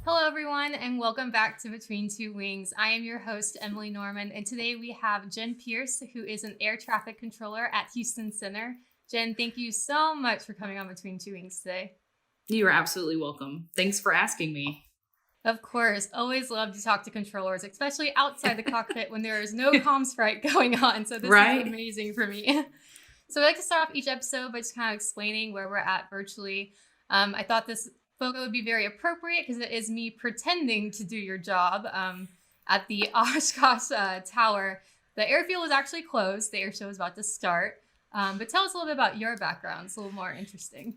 Hello, everyone, and welcome back to Between Two Wings. I am your host, Emily Norman, and today we have Jenn Pierce, who is an air traffic controller at Houston Center. Jenn, thank you so much for coming on Between Two Wings today. You are absolutely welcome. Thanks for asking me. Of course. Always love to talk to controllers, especially outside the cockpit when there is no comms fright going on. So this is amazing for me. So I like to start off each episode by just kind of explaining where we're at virtually. I thought this photo would be very appropriate because it is me pretending to do your job at the Oshkosh Tower. The airfield is actually closed. The air show is about to start. But tell us a little bit about your background. It's a little more interesting.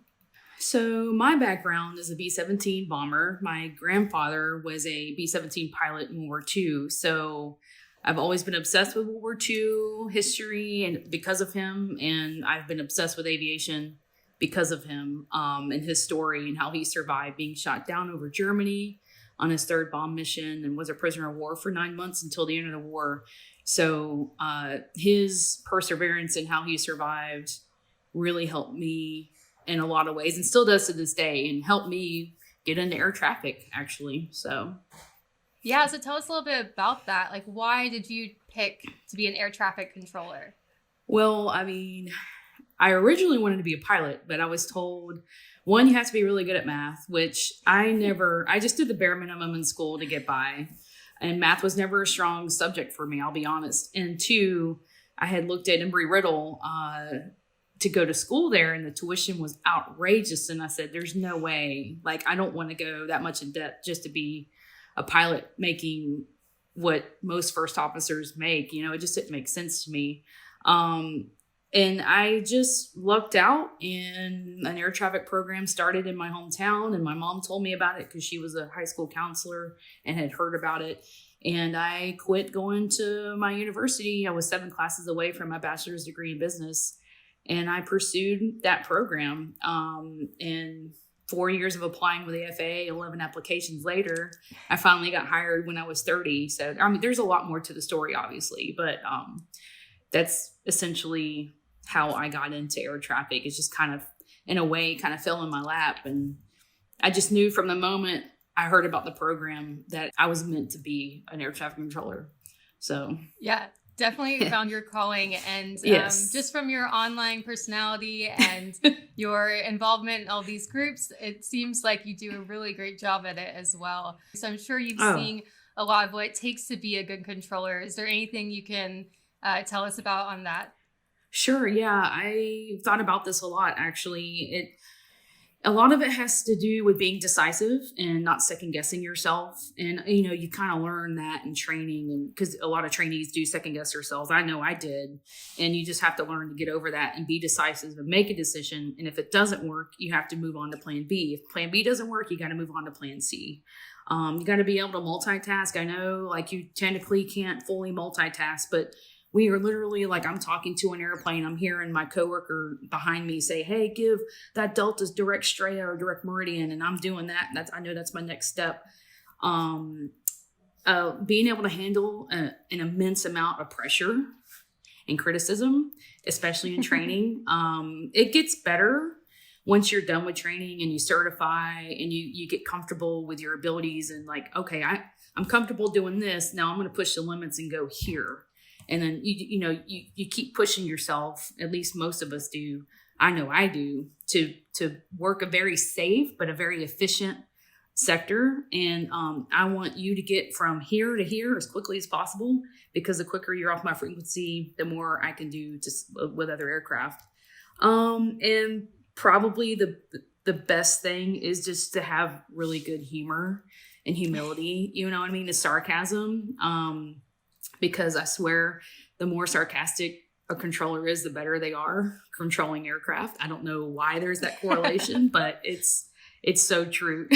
So my background is a B-17 bomber. My grandfather was a B-17 pilot in World War II. So I've always been obsessed with World War II history and because of him. And I've been obsessed with aviation because of him and his story and how he survived being shot down over Germany on his third bomb mission and was a prisoner of war for 9 months until the end of the war. So his perseverance and how he survived really helped me in a lot of ways and still does to this day and helped me get into air traffic, actually. So yeah, so tell us a little bit about that. Like, why did you pick to be an air traffic controller? Well, I mean, I originally wanted to be a pilot, but I was told, one, you have to be really good at math, which I just did the bare minimum in school to get by. And math was never a strong subject for me, I'll be honest. And two, I had looked at Embry-Riddle to go to school there, and the tuition was outrageous. And I said, there's no way. Like, I don't want to go that much in debt just to be a pilot making what most first officers make. You know, it just didn't make sense to me. And I just lucked out, and an air traffic program started in my hometown, and my mom told me about it because she was a high school counselor and had heard about it. And I quit going to my university. I was 7 classes away from my bachelor's degree in business, and I pursued that program. And 4 years of applying with the FAA, 11 applications later, I finally got hired when I was 30. So, I mean, there's a lot more to the story, obviously, but that's essentially how I got into air traffic. It's just kind of, in a way, kind of fell in my lap. And I just knew from the moment I heard about the program that I was meant to be an air traffic controller. So yeah, definitely found your calling. And yes. Just from your online personality and your involvement in all these groups, it seems like you do a really great job at it as well. So I'm sure you've seen a lot of what it takes to be a good controller. Is there anything you can tell us about on that? Sure. Yeah. I thought about this a lot, actually. A lot of it has to do with being decisive and not second guessing yourself. And, you know, you kind of learn that in training, and because a lot of trainees do second guess themselves. I know I did. And you just have to learn to get over that and be decisive and make a decision. And if it doesn't work, you have to move on to plan B. If plan B doesn't work, you got to move on to plan C. You got to be able to multitask. I know, like, you technically can't fully multitask, but we are literally, like, I'm talking to an airplane. I'm hearing my coworker behind me say, hey, give that Delta's direct Straya or direct Meridian. And I'm doing that. I know that's my next step. Being able to handle an immense amount of pressure and criticism, especially in training. It gets better once you're done with training and you certify and you get comfortable with your abilities and, like, okay, I'm comfortable doing this. Now I'm going to push the limits and go here. And then, you keep pushing yourself, at least most of us do. I know I do, to work a very safe but a very efficient sector. And I want you to get from here to here as quickly as possible, because the quicker you're off my frequency, the more I can do with other aircraft. And probably the best thing is just to have really good humor and humility, you know what I mean? The sarcasm. Because I swear the more sarcastic a controller is, the better they are controlling aircraft. I don't know why there's that correlation, but it's so true.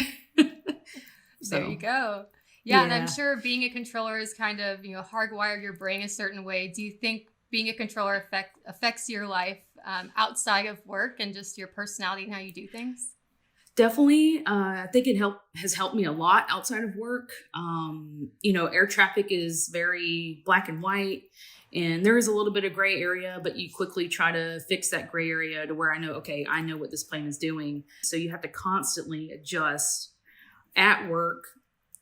There you go. Yeah, and I'm sure being a controller is kind of, hardwired your brain a certain way. Do you think being a controller affects your life outside of work and just your personality and how you do things? Definitely. I think has helped me a lot outside of work. Air traffic is very black and white, and there is a little bit of gray area, but you quickly try to fix that gray area to where I know, okay, I know what this plane is doing. So you have to constantly adjust at work.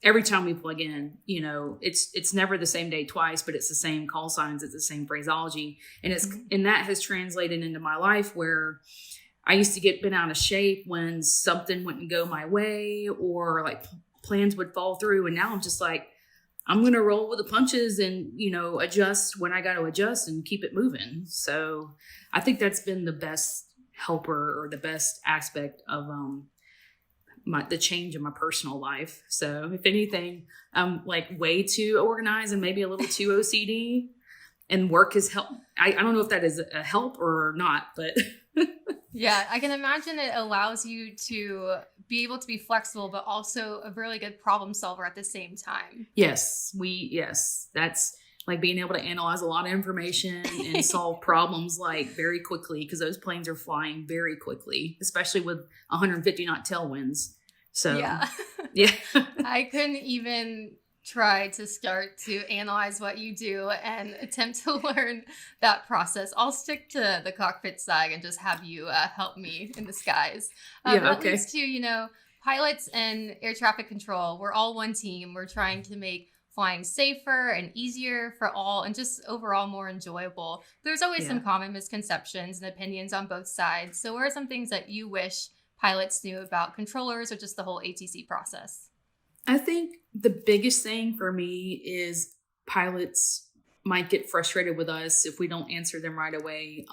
Every time we plug in, it's never the same day twice, but it's the same call signs, it's the same phraseology. And and that has translated into my life where I used to get bent out of shape when something wouldn't go my way or like plans would fall through. And now I'm just like, I'm going to roll with the punches and, adjust when I got to adjust and keep it moving. So I think that's been the best helper or the best aspect of the change in my personal life. So if anything, I'm like way too organized and maybe a little too OCD, and work has helped. I don't know if that is a help or not, but yeah, I can imagine it allows you to be able to be flexible, but also a really good problem solver at the same time. Yes, that's like being able to analyze a lot of information and solve problems like very quickly, because those planes are flying very quickly, especially with 150 knot tailwinds. So yeah. I couldn't even try to start to analyze what you do and attempt to learn that process. I'll stick to the cockpit side and just have you help me in the skies. That leads to, pilots and air traffic control. We're all one team. We're trying to make flying safer and easier for all and just overall more enjoyable. There's always some common misconceptions and opinions on both sides. So what are some things that you wish pilots knew about controllers or just the whole ATC process? I think the biggest thing for me is pilots might get frustrated with us if we don't answer them right away.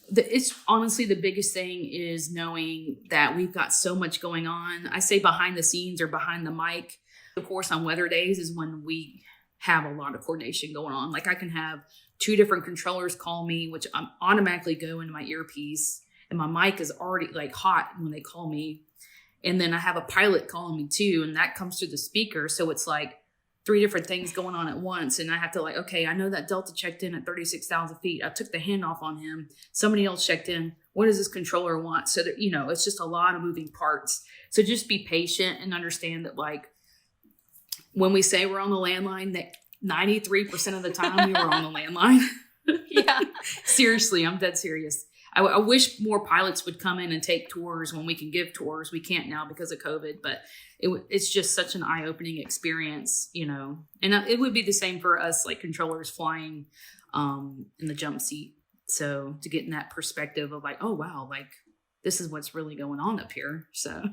It's honestly the biggest thing is knowing that we've got so much going on. I say behind the scenes or behind the mic. Of course, on weather days is when we have a lot of coordination going on. Like I can have 2 different controllers call me, which I'm automatically go into my earpiece, and my mic is already like hot when they call me. And then I have a pilot calling me too, and that comes through the speaker. So it's like 3 different things going on at once. And I have to like, okay, I know that Delta checked in at 36,000 feet. I took the handoff on him. Somebody else checked in. What does this controller want? So that, it's just a lot of moving parts. So just be patient and understand that like when we say we're on the landline, that 93% of the time we were on the landline. Yeah. Seriously, I'm dead serious. I wish more pilots would come in and take tours when we can give tours. We can't now because of COVID, but it's just such an eye-opening experience, And it would be the same for us, like controllers flying in the jump seat. So to get in that perspective of like, oh, wow, like this is what's really going on up here. So.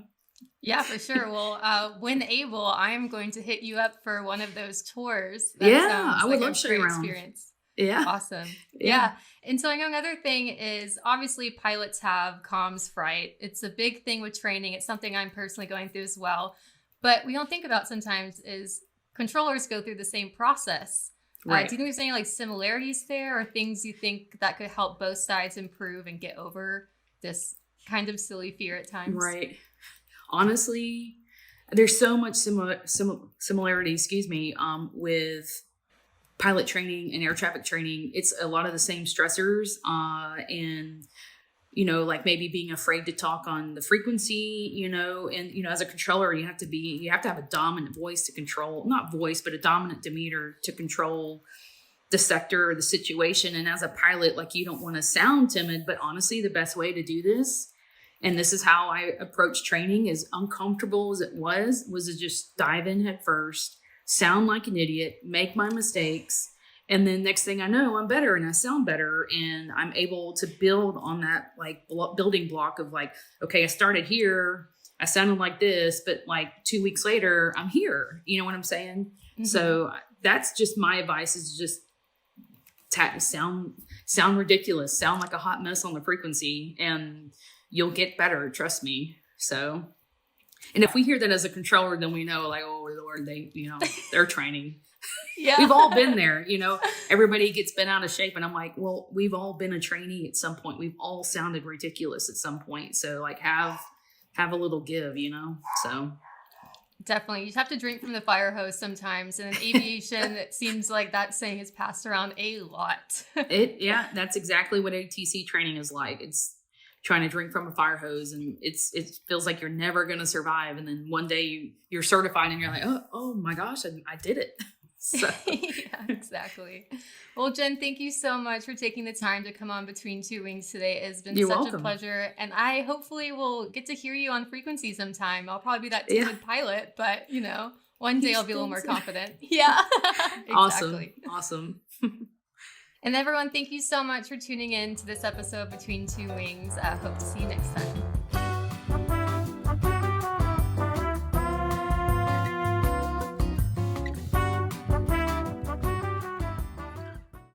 Yeah, for sure. Well, when able, I'm going to hit you up for one of those tours. That I would love to show you around. Experience. Yeah. Awesome. Yeah. And so another thing is obviously pilots have comms fright. It's a big thing with training. It's something I'm personally going through as well. But we don't think about sometimes is controllers go through the same process. Right. Do you think there's any like similarities there or things you think that could help both sides improve and get over this kind of silly fear at times? Right. Honestly, there's so much similarity, with pilot training and air traffic training. It's a lot of the same stressors, and like maybe being afraid to talk on the frequency, and as a controller, you have to have a dominant voice to control, not voice, but a dominant demeanor to control the sector or the situation. And as a pilot, like you don't want to sound timid, but honestly, the best way to do this, and this is how I approach training, as uncomfortable as it was to just dive in head first, sound like an idiot, make my mistakes. And then next thing I know, I'm better and I sound better. And I'm able to build on that like building block of like, okay, I started here, I sounded like this, but like 2 weeks later, I'm here. You know what I'm saying? Mm-hmm. So that's just my advice is just sound ridiculous, sound like a hot mess on the frequency, and you'll get better. Trust me. So, and if we hear that as a controller, then we know like, oh Lord, they're training. Yeah. We've all been there, everybody gets bent out of shape. And I'm like, well, we've all been a trainee at some point. We've all sounded ridiculous at some point. So like have a little give, so. Definitely. You just have to drink from the fire hose sometimes. And in aviation, it seems like that saying is passed around a lot. That's exactly what ATC training is like. trying to drink from a fire hose, and it feels like you're never going to survive. And then one day you're certified and you're like, oh my gosh, I did it. So. Yeah, exactly. Well, Jenn, thank you so much for taking the time to come on Between Two Wings today. It's been You're such welcome. a pleasure. And I hopefully will get to hear you on Frequency sometime. I'll probably be that timid pilot, but one day I'll be a little more confident. Yeah. Exactly. Awesome. And everyone, thank you so much for tuning in to this episode of Between Two Wings. Hope to see you next time.